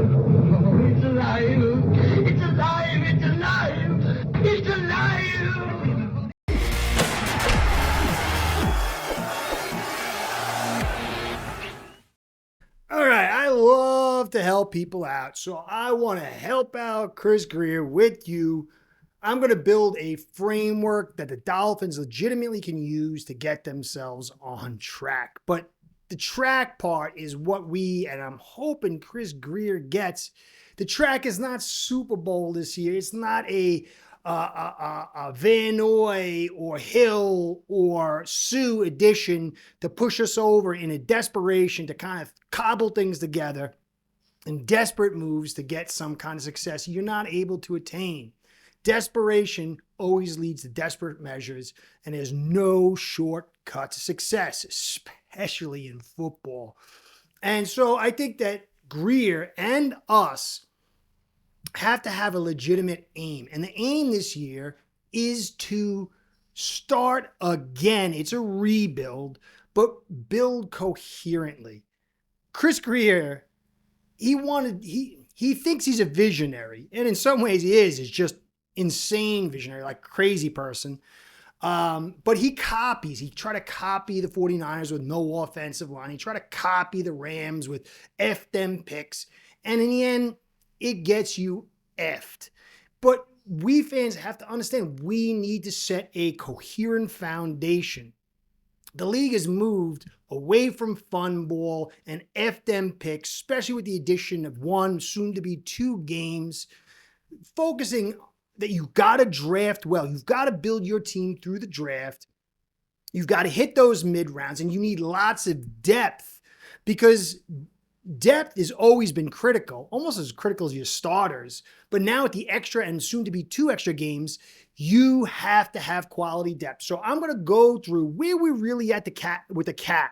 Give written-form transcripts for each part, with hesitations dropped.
It's alive! It's alive! It's alive! It's alive! All right, I love to help people out, so I want to help out Chris Grier with you. I'm going to build a framework that the Dolphins legitimately can use to get themselves on track. But the track part is what and I'm hoping Chris Grier gets. The track is not Super Bowl this year. It's not a Van Noy or Hill or Sue edition to push us over in a desperation to kind of cobble things together in desperate moves to get some kind of success you're not able to attain. Desperation always leads to desperate measures, and there's no shortcut to success, especially in football. And so I think that Grier and us have to have a legitimate aim. And the aim this year is to start again. It's a rebuild, but build coherently. Chris Grier, he thinks he's a visionary, and in some ways he is. It's just insane visionary, like crazy person. But he copies. He tried to copy the 49ers with no offensive line. He tried to copy the Rams with F them picks. And in the end, it gets you effed. But we fans have to understand we need to set a coherent foundation. The league has moved away from fun ball and F them picks, especially with the addition of one, soon to be 2 games, focusing that you've got to draft well. You've got to build your team through the draft. You've got to hit those mid rounds, and you need lots of depth, because depth has always been critical, almost as critical as your starters. But now with the extra and soon to be 2 extra games, you have to have quality depth. So I'm going to go through where we're really at with the cat.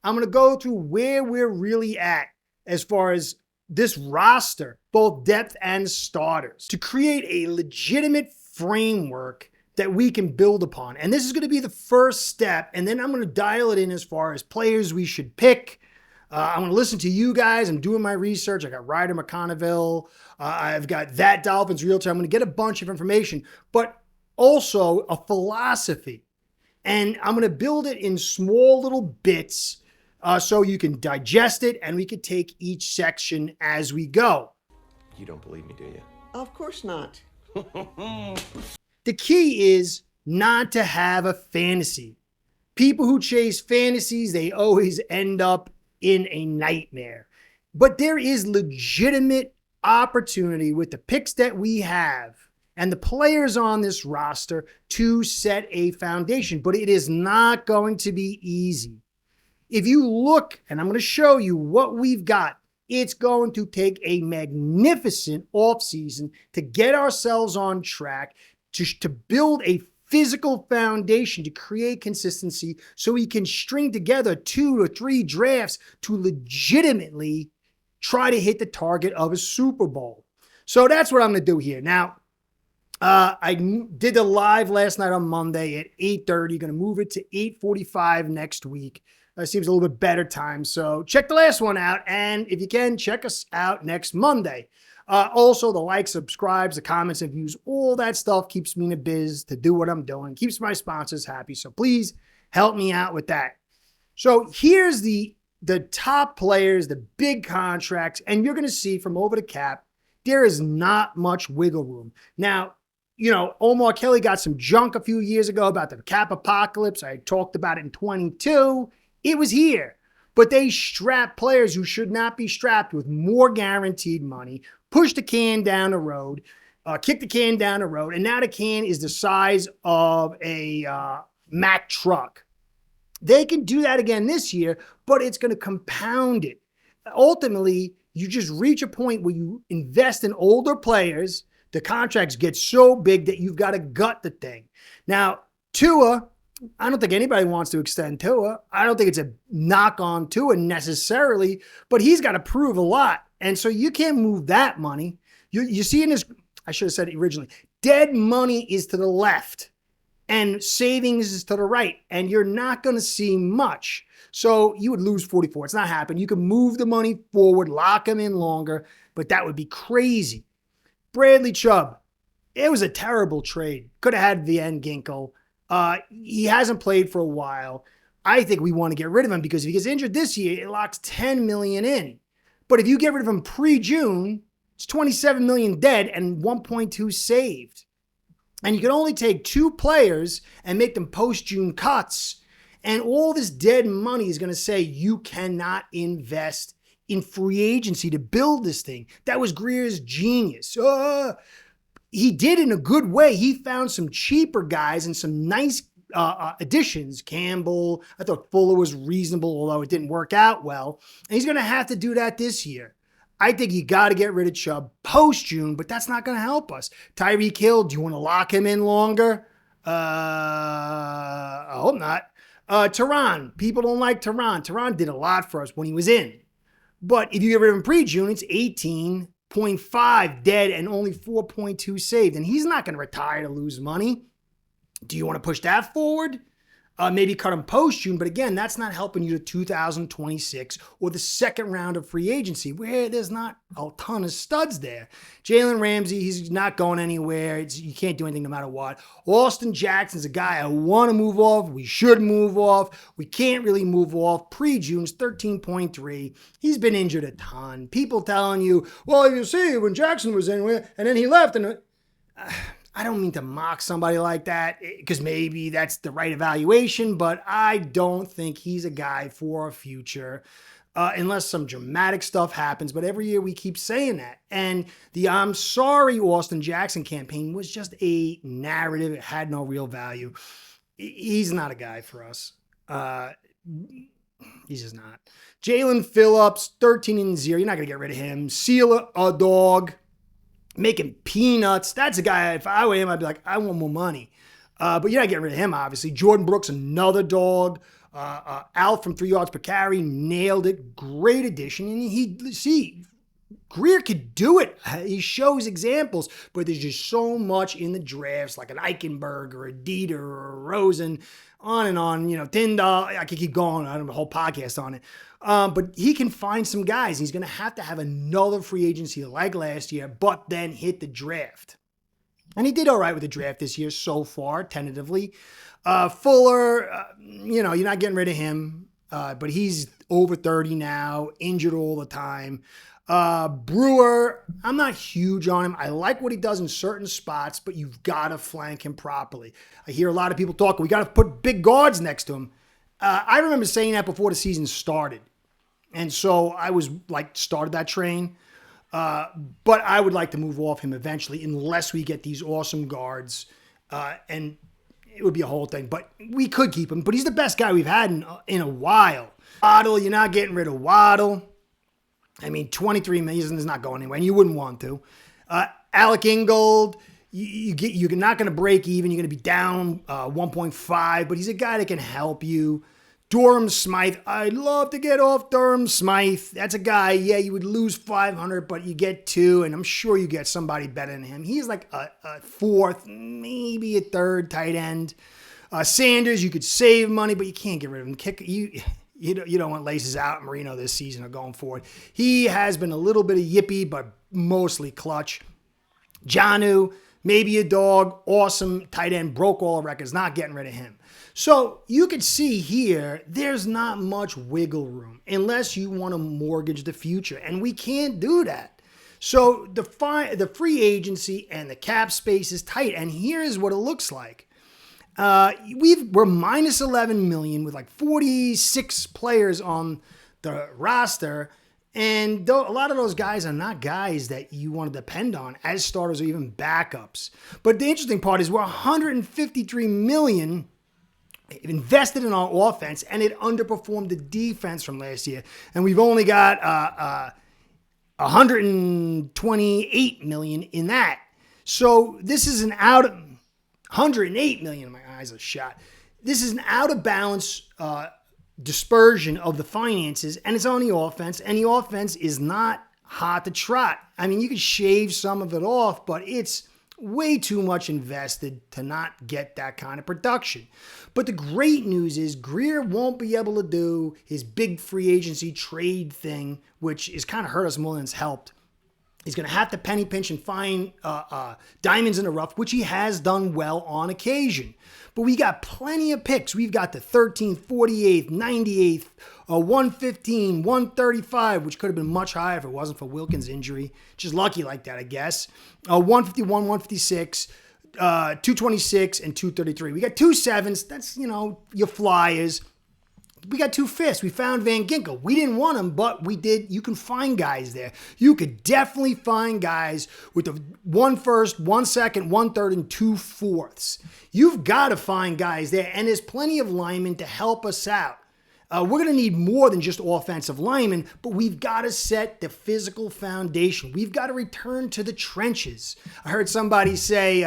I'm going to go through where we're really at as far as this roster, both depth and starters, to create a legitimate framework that we can build upon. And this is going to be the first step. And then I'm going to dial it in as far as players we should pick. I'm going to listen to you guys. I'm doing my research. I got Ryder McConneville. I've got That Dolphins Realtor. I'm going to get a bunch of information, but also a philosophy. And I'm going to build it in small little bits so you can digest it, and we could take each section as we go. You don't believe me, do you? Of course not. The key is not to have a fantasy. People who chase fantasies, they always end up in a nightmare. But there is legitimate opportunity with the picks that we have and the players on this roster to set a foundation. But it is not going to be easy. If you look, and I'm going to show you what we've got, it's going to take a magnificent offseason to get ourselves on track, to build a physical foundation, to create consistency so we can string together 2 or 3 drafts to legitimately try to hit the target of a Super Bowl. So that's what I'm going to do here. Now, I did the live last night on Monday at 8:30. Going to move it to 8:45 next week. Seems a little bit better time. So check the last one out. And if you can, check us out next Monday. Also, the likes, subscribes, the comments and views, all that stuff keeps me in the biz to do what I'm doing, keeps my sponsors happy. So please help me out with that. So here's the top players, the big contracts, and you're going to see from over the cap, there is not much wiggle room. Now, you know, Omar Kelly got some junk a few years ago about the cap apocalypse. I talked about it in 22. It was here, but they strapped players who should not be strapped with more guaranteed money, push the can down the road, kick the can down the road, and now the can is the size of a Mack truck. They can do that again this year, but it's going to compound it. Ultimately, you just reach a point where you invest in older players, the contracts get so big that you've got to gut the thing. Now, Tua, I don't think anybody wants to extend Tua. I don't think it's a knock on Tua necessarily, but he's got to prove a lot. And so you can't move that money. You see in this, I should have said it originally, dead money is to the left. and savings is to the right, and you're not going to see much. So you would lose 44. It's not happening. You can move the money forward, lock them in longer, but that would be crazy. Bradley Chubb, it was a terrible trade. Could have had Van Ginkel. He hasn't played for a while. I think we want to get rid of him because if he gets injured this year, it locks $10 million in. But if you get rid of him pre-June, it's $27 million dead and 1.2 saved. And you can only take 2 players and make them post-June cuts. And all this dead money is going to say you cannot invest in free agency to build this thing. That was Grier's genius. He did in a good way. He found some cheaper guys and some nice additions. Campbell, I thought Fuller was reasonable, although it didn't work out well. And he's going to have to do that this year. I think you got to get rid of Chubb post-June, but that's not going to help us. Tyreek Hill, do you want to lock him in longer? I hope not. Tehran, people don't like Tehran. Tehran did a lot for us when he was in. But if you get rid of him pre-June, it's 18.5 dead and only 4.2 saved. And he's not going to retire to lose money. Do you want to push that forward? Maybe cut him post-June, but again, that's not helping you to 2026 or the second round of free agency where there's not a ton of studs there. Jalen Ramsey, he's not going anywhere. You can't do anything no matter what. Austin Jackson's a guy I want to move off. We should move off. We can't really move off. Pre-June's 13.3. He's been injured a ton. People telling you, well, you see, when Jackson was in and then he left and... I don't mean to mock somebody like that because maybe that's the right evaluation, but I don't think he's a guy for a future unless some dramatic stuff happens. But every year we keep saying that. And the I'm sorry Austin Jackson campaign was just a narrative. It had no real value. He's not a guy for us. He's just not. Jalen Phillips, 13-0. You're not going to get rid of him. Seal a dog. Making peanuts. That's a guy, if I were him, I'd be like, I want more money. But you're not getting rid of him, obviously. Jordan Brooks, another dog. Out from 3 yards per carry, nailed it. Great addition. And Grier could do it. He shows examples, but there's just so much in the drafts, like an Eichenberg or a Dieter or a Rosen, on and on. Tyndall, I could keep going. I don't have a whole podcast on it. But he can find some guys. He's going to have another free agency like last year, but then hit the draft. And he did all right with the draft this year so far, tentatively. Fuller, you're not getting rid of him, but he's over 30 now, injured all the time. Brewer, I'm not huge on him. I like what he does in certain spots, but you've got to flank him properly. I hear a lot of people talk, we got to put big guards next to him. I remember saying that before the season started. And so I was started that train. But I would like to move off him eventually unless we get these awesome guards. And it would be a whole thing. But we could keep him. But he's the best guy we've had in a while. Waddle, you're not getting rid of Waddle. I mean, 23 million is not going anywhere, and you wouldn't want to. Alec Ingold, you're not going to break even. You're going to be down 1.5, but he's a guy that can help you. Durham Smythe, I'd love to get off Durham Smythe. That's a guy, you would lose 500, but you get 2, and I'm sure you get somebody better than him. He's like a 4th, maybe a 3rd tight end. Sanders, you could save money, but you can't get rid of him. You don't want laces out Marino this season or going forward. He has been a little bit of yippy, but mostly clutch. Jonnu, maybe a dog, awesome tight end, broke all the records, not getting rid of him. So you can see here, there's not much wiggle room unless you want to mortgage the future, and we can't do that. So the free agency and the cap space is tight, and here's what it looks like. We're minus 11 million with 46 players on the roster. And a lot of those guys are not guys that you want to depend on as starters or even backups. But the interesting part is we're 153 million invested in our offense, and it underperformed the defense from last year. And we've only got 128 million in that. So this is 108 million. My eyes are shot. This is an out of balance dispersion of the finances, and it's on the offense, and the offense is not hot to trot. I mean, you could shave some of it off, but it's way too much invested to not get that kind of production. But the great news is Grier won't be able to do his big free agency trade thing, which has kind of hurt us more than it's helped. He's going to have to penny pinch and find diamonds in the rough, which he has done well on occasion. But we got plenty of picks. We've got the 13th, 48th, 98th, 115, 135, which could have been much higher if it wasn't for Wilkins' injury. Just lucky like that, I guess. 151, 156, 226, and 233. We got 2 7s. That's, your flyers. We got 2 5ths. We found Van Ginkel. We didn't want him, but we did. You can find guys there. You could definitely find guys with the 1 first, 1 second, 1 third, and 2 fourths. You've got to find guys there, and there's plenty of linemen to help us out. We're going to need more than just offensive linemen, but we've got to set the physical foundation. We've got to return to the trenches. I heard somebody say,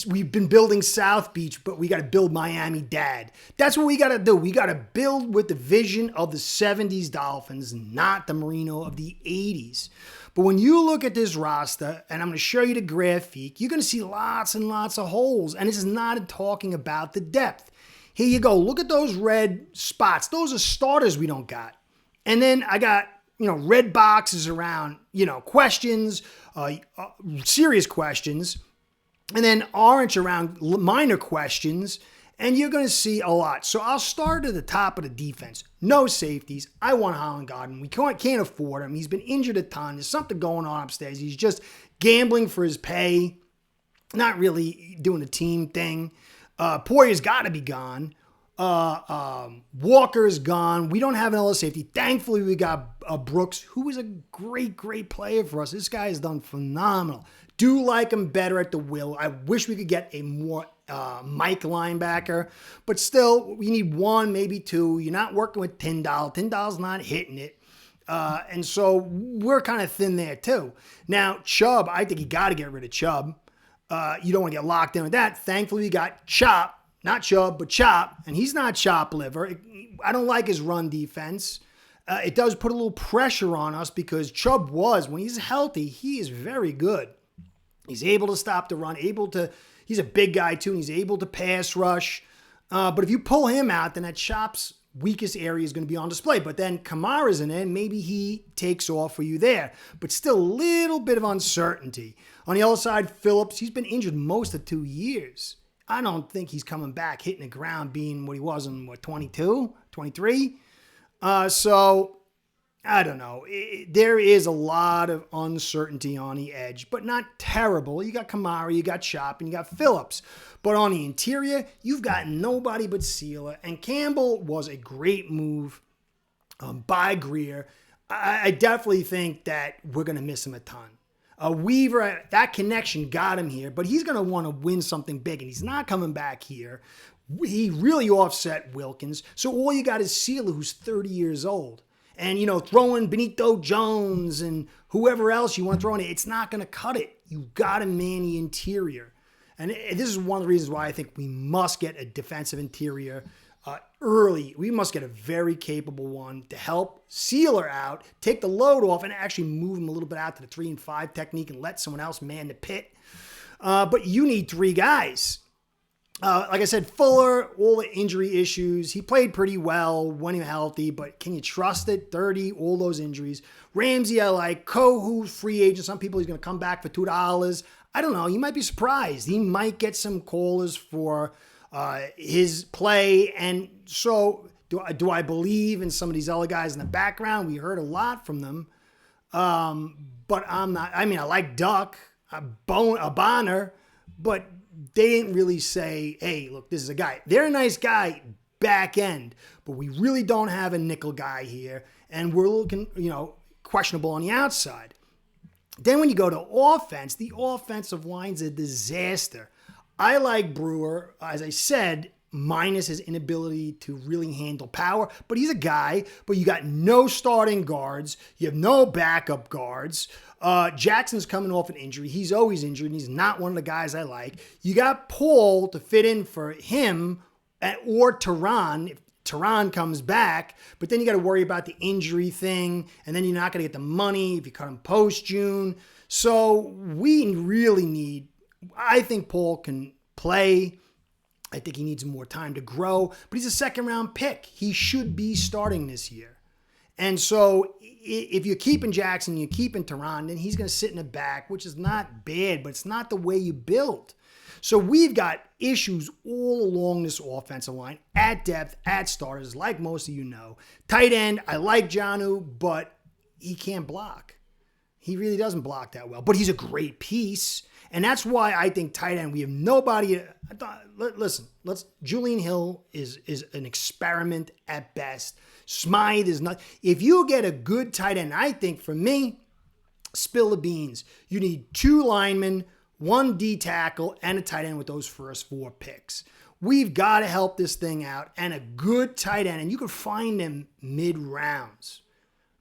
we've been building South Beach, but we got to build Miami Dad. That's what we got to do. We got to build with the vision of the 70s Dolphins, not the Marino of the 80s. But when you look at this roster, and I'm going to show you the graphic, you're going to see lots and lots of holes. And this is not talking about the depth. Here you go. Look at those red spots. Those are starters we don't got. And then I got, red boxes around, questions, serious questions. And then orange around minor questions, and you're going to see a lot. So I'll start at the top of the defense. No safeties. I want Holland Garden. We can't afford him. He's been injured a ton. There's something going on upstairs. He's just gambling for his pay, not really doing the team thing. Poyer's got to be gone. Walker's gone. We don't have another safety. Thankfully, we got Brooks, who is a great, great player for us. This guy has done phenomenal. Do like him better at the will. I wish we could get a more Mike linebacker, but still, we need 1, maybe 2. You're not working with Tyndall. Tyndall's not hitting it. And so we're kind of thin there too. Now, Chubb, I think you got to get rid of Chubb. You don't want to get locked in with that. Thankfully, we got Chop, not Chubb, but Chop, and he's not chop liver. I don't like his run defense. It does put a little pressure on us because Chubb when he's healthy, he is very good. He's able to stop the run, he's a big guy too, and he's able to pass rush. But if you pull him out, then that Chop's weakest area is going to be on display. But then Kamara's in there, and maybe he takes off for you there. But still a little bit of uncertainty. On the other side, Phillips, he's been injured most of 2 years. I don't think he's coming back hitting the ground being what he was in, 22, 23? So I don't know. There is a lot of uncertainty on the edge, but not terrible. You got Kamara, you got Chop, and you got Phillips. But on the interior, you've got nobody but Sealer. And Campbell was a great move by Grier. I definitely think that we're going to miss him a ton. Weaver, that connection got him here, but he's going to want to win something big, and he's not coming back here. He really offset Wilkins. So all you got is Sealer, who's 30 years old. And, throwing Benito Jones and whoever else you want to throw in it, it's not going to cut it. You've got to man the interior. And this is one of the reasons why I think we must get a defensive interior early. We must get a very capable one to help Sealer out, take the load off, and actually move him a little bit out to the 3 and 5 technique and let someone else man the pit. But you need 3 guys. Like I said, Fuller, all the injury issues. He played pretty well when he was healthy, but can you trust it? 30, all those injuries. Ramsey, I like. Kohu, free agent. Some people he's going to come back for $2. I don't know. You might be surprised. He might get some callers for his play. And so do I believe in some of these other guys in the background? We heard a lot from them. But I'm not. I mean, I like Duck, a Bonner, but they didn't really say, hey, look, this is a guy. They're a nice guy back end, but we really don't have a nickel guy here. And we're looking, questionable on the outside. Then when you go to offense, the offensive line's a disaster. I like Brewer, as I said, minus his inability to really handle power. But he's a guy, but you got no starting guards. You have no backup guards. Jackson's coming off an injury. He's always injured, and he's not one of the guys I like. You got Paul to fit in for him or Tehran if Tehran comes back. But then you got to worry about the injury thing, and then you're not going to get the money if you cut him post-June. So we really need I think Paul can play. I think he needs more time to grow, but he's a second-round pick. He should be starting this year. And so if you're keeping Jackson, you're keeping Teron, then he's going to sit in the back, which is not bad, but it's not the way you build. So we've got issues all along this offensive line, at depth, at starters, like most of you know. Tight end, I like Jonnu, but he can't block. He really doesn't block that well, but he's a great piece. And that's why I think tight end, we have nobody. Listen, Julian Hill is an experiment at best. Smythe is not. If you get a good tight end, I think for me, spill the beans. You need 2 linemen, 1 D tackle, and a tight end with those first 4 picks. We've got to help this thing out, and a good tight end, and you can find them mid-rounds.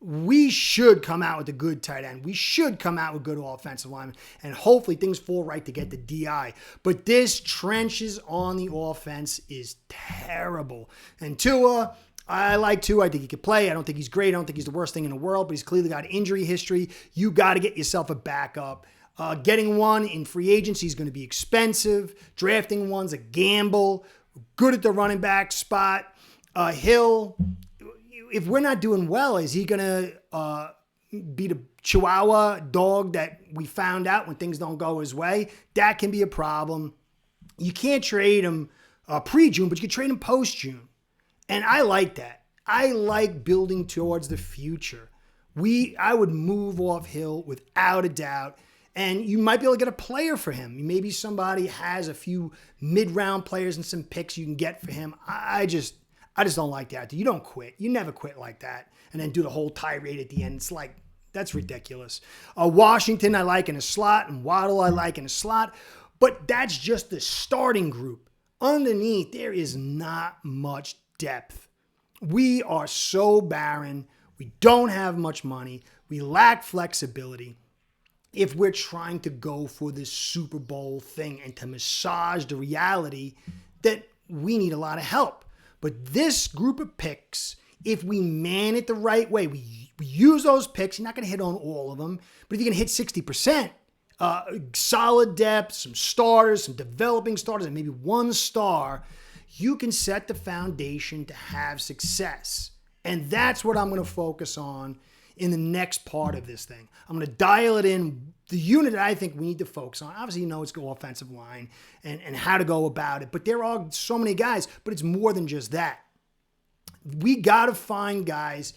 We should come out with a good tight end. We should come out with good offensive linemen, and hopefully things fall right to get the DI. But this trenches on the offense is terrible. And Tua, I like Tua. I think he can play. I don't think he's great. I don't think he's the worst thing in the world, but he's clearly got injury history. You got to get yourself a backup. Getting one in free agency is going to be expensive. Drafting one's a gamble. Good at the running back spot. Hill, if we're not doing well, is he going to be the Chihuahua dog that we found out when things don't go his way? That can be a problem. You can't trade him pre-June, but you can trade him post-June. And I like that. I like building towards the future. I would move off Hill without a doubt. And you might be able to get a player for him. Maybe somebody has a few mid-round players and some picks you can get for him. I just don't like that. You don't quit. You never quit like that. And then do the whole tirade at the end. It's like, that's ridiculous. Washington I like in a slot, and Waddle I like in a slot. But that's just the starting group. Underneath, there is not much depth. We are so barren. We don't have much money. We lack flexibility. If we're trying to go for this Super Bowl thing and to massage the reality that we need a lot of help. But this group of picks, if we man it the right way, we use those picks. You're not going to hit on all of them, but if you can hit 60%, solid depth, some starters, some developing starters, and maybe 1 star, you can set the foundation to have success. And that's what I'm going to focus on in the next part of this thing. I'm going to dial it in. The unit that I think we need to focus on, obviously, you know, it's the offensive line and how to go about it. But there are so many guys, but it's more than just that. We got to find guys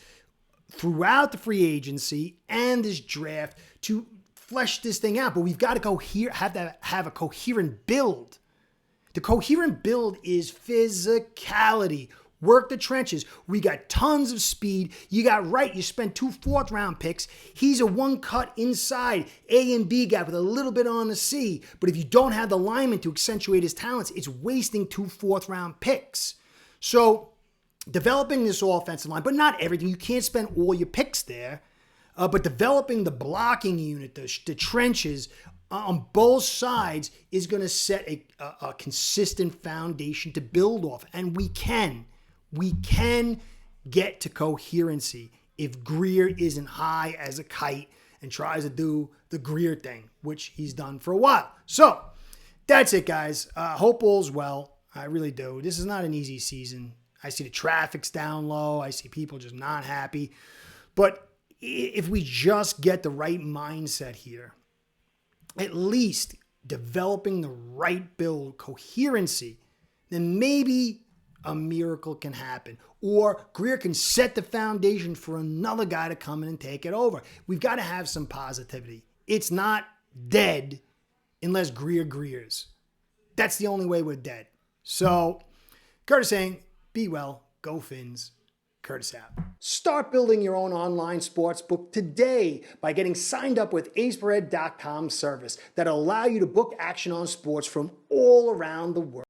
throughout the free agency and this draft to flesh this thing out. But we've got to have a coherent build. The coherent build is physicality. Work the trenches. We got tons of speed. You spent 2 4th-round picks. He's a 1 cut inside, A and B gap with a little bit on the C. But if you don't have the lineman to accentuate his talents, it's wasting 2 4th-round picks. So developing this offensive line, but not everything. You can't spend all your picks there. But developing the blocking unit, the trenches on both sides is going to set a consistent foundation to build off. And we can get to coherency if Grier isn't high as a kite and tries to do the Grier thing, which he's done for a while. So that's it, guys. Hope all's well. I really do. This is not an easy season. I see the traffic's down low. I see people just not happy. But if we just get the right mindset here, at least developing the right build, coherency, then maybe a miracle can happen. Or Grier can set the foundation for another guy to come in and take it over. We've got to have some positivity. It's not dead unless Griers. That's the only way we're dead. So, Curtis saying, be well, go Fins. Curtis out. Start building your own online sports book today by getting signed up with aceperhead.com service that'll allow you to book action on sports from all around the world.